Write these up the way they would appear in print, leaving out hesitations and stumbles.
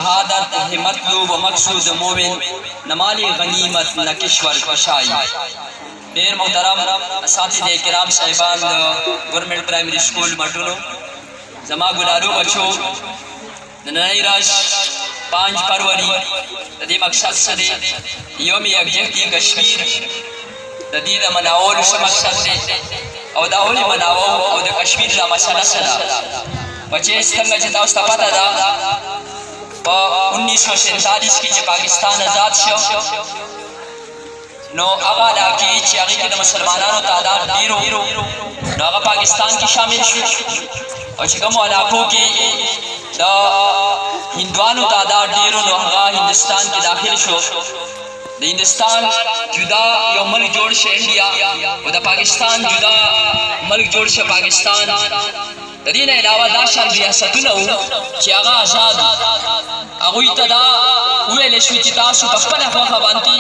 شہادت ہے مطلوب و مقصود مومن، نہ مالی غنیمت نہ کشور کشائی۔ دیر محترم اساتذہ کرام صاحبان گورنمنٹ پرائمری اسکول مٹونو، زما گلالو بچو ننائی راش 5 فروری دی مقصد سے یوم یکجہتی کشمیر دی دا مناول شو مقصد دے او دا اولی مناو او دا کشمیر دا مسئلہ سلا بچے اس طرح جتا اس پتہ دا 1947 کی جب پاکستان آزاد شو نو اغا علاقی چی اغی که دا مسلمانانو تعداد دیرو نو اغا پاکستان کی شامل شو اور چکم علاقوں کی دا ہندوانو تعداد دیرو نو اغا ہندوستان کی داخل شو دا ہندوستان جدا یو ملک جوڑ شا انڈیا و دا پاکستان جدا ملک جوڑ شا پاکستان دا دین علاوہ دا شان ریاستو نو چی اغا آزاد اغوی تدا اوے لشوی چی تاسو پخپل اخوخ بانتی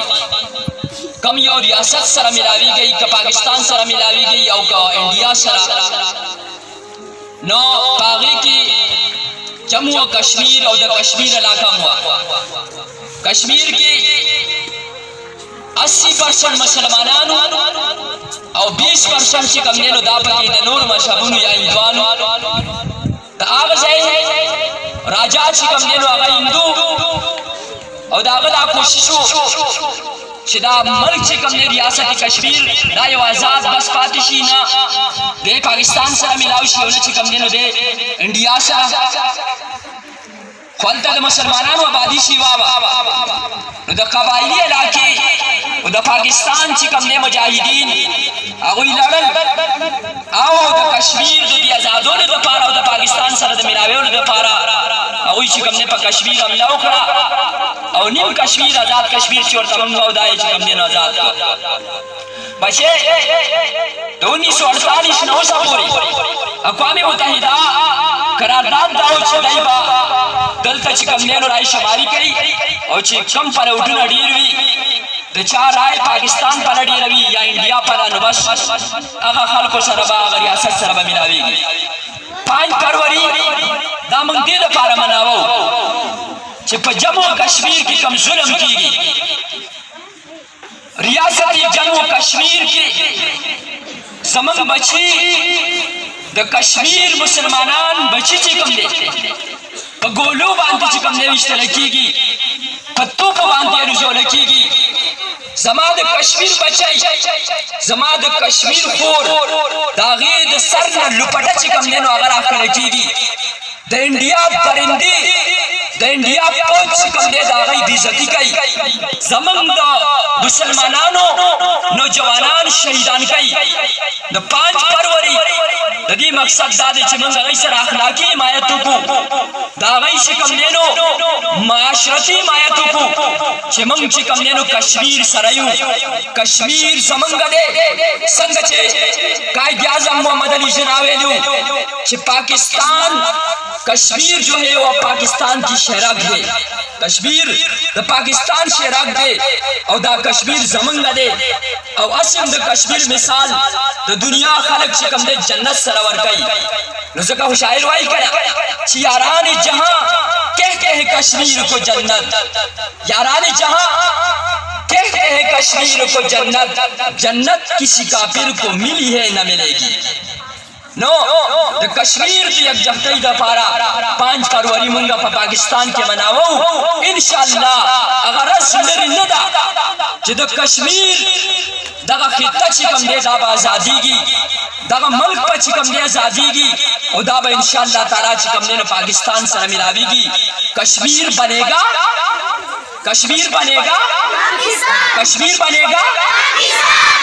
کم یو ریاست سر ملاوی گئی کا پاکستان سر ملاوی گئی او کا انڈیا سر نو پاغی کی جمع کشمیر او دا کشمیر علاقہ ہوا کشمیر کی 80% مسلمانانو او 20% چکم نینو دا پکی دا نور مشابونو یا ہندوانو دا آغاز ہے راجا چکم نینو آغا ہندو او دا آغا دا کوششو چی دا ملک چکم نے ریاست کشمیر دا یو آزاد بس پاتشی نا دے پاکستان سر ملاوشی ہونا چکم نے دے انڈیا سر خولتا دا مسلمانانو آبادی شیوابا دا قبائلی علاقی دا پاکستان چکم نے مجاہدین اگوی لڑل آو دا کشمیر دا دی ازادون دا پارا دا پاکستان سر دا ملاویون دا پارا اگوی چکم نے پا کشمیر حملہ اکڑا او نیم کشمیر آزاد کشمیر چورتا منگاو دائی چکم نے آزاد کا بچے 1948 نو سا پوری اقوام متحدہ قرارداد داو چدائی با دلتا چکم نے رائی شماری کئی او چکم پر اٹھنا ڈیروی دا چار آئے پاکستان پر ڈیروی یا انڈیا پر نبس اگا خلقو سربا اگا ریاست سربا ملاوی گی 5 فروری دا منگ دید پارا مناوو چی پا جمع کشمیر کی کم ظلم کی گی ریاستی جمع کشمیر کی زمن بچی دا کشمیر مسلمانان بچی چی کم دے پا گولو بانتی چی کم دے وشت لکی گی پتو پا بانتی رجو لکی گی زمان دا کشمیر بچائی زمان دا کشمیر خور دا غید سرنا لپٹا چی کم دے نو اگر آفر لکی گی دا انڈیا درندی دا انڈیا پوچ کم دے دا غی بیزتی کئی زمان دا مسلمانانو نوجوانان شہیدان کئی دا 5 فروری دا دی مقصد دا دے چی منگا غی سر اخلاقی حمایتو کو دا غی شکم دینو معاشرتی حمایتو کو چی منگ چکم دینو کشمیر سرائیو کشمیر زمانگا دے سنگ چے قائد اعظم محمد علی جناوے لو چی پاکستان کشمیر جو ہے وہ پاکستان کی شہراگ دے کشمیر دا پاکستان شہراگ دے او دا کشمیر زمانگا دے او اسم دا کشمیر مثال دا دنیا خلق چکم دے جنت سرور کئی نزکا خوشائر وائی کنا چی یاران جہاں کہتے ہیں کشمیر کو جنت یاران جہاں کہتے ہیں کشمیر کو جنت جنت کسی کافر کو ملی ہے نہ ملے گی نو دا کشمیر دی یک جہتی دا پارا 5 فروری منگا پا پاکستان کے مناوو انشاءاللہ اگر رس لر ندا چی دا کشمیر دا خطہ چکم دے دا با آزادی گی دا ملک پا چکم دے آزادی گی او دا با انشاءاللہ تعالی چکم دے پاکستان سر ملاوی گی کشمیر بنے گا کشمیر بنے گا کشمیر بنے گا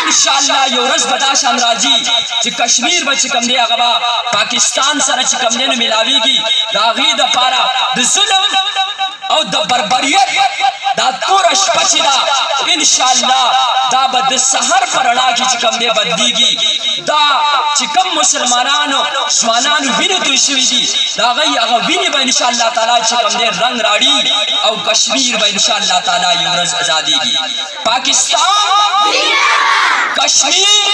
انشاءاللہ یورس بدا شان راجی چی کشمیر با چکم دے اغبا پاکستان سر چکم دے ملاوی گی دا غید پارا دا ظلم او دا بربریت دا تورش پچی دا انشاءاللہ دا بد سہر پرڑا کی چکم دے بدلی گی دا چکم مسلمانانو سوانانو بینو توشوی دی دا غی اغا بینی با انشاءاللہ تعالی چکم دے رنگ راڑی او کشمیر با انشاءاللہ تعالی یورز ازادی گی پاکستان کشمیر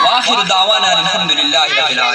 وآخر دعوانا الحمدللہ رب العالمین.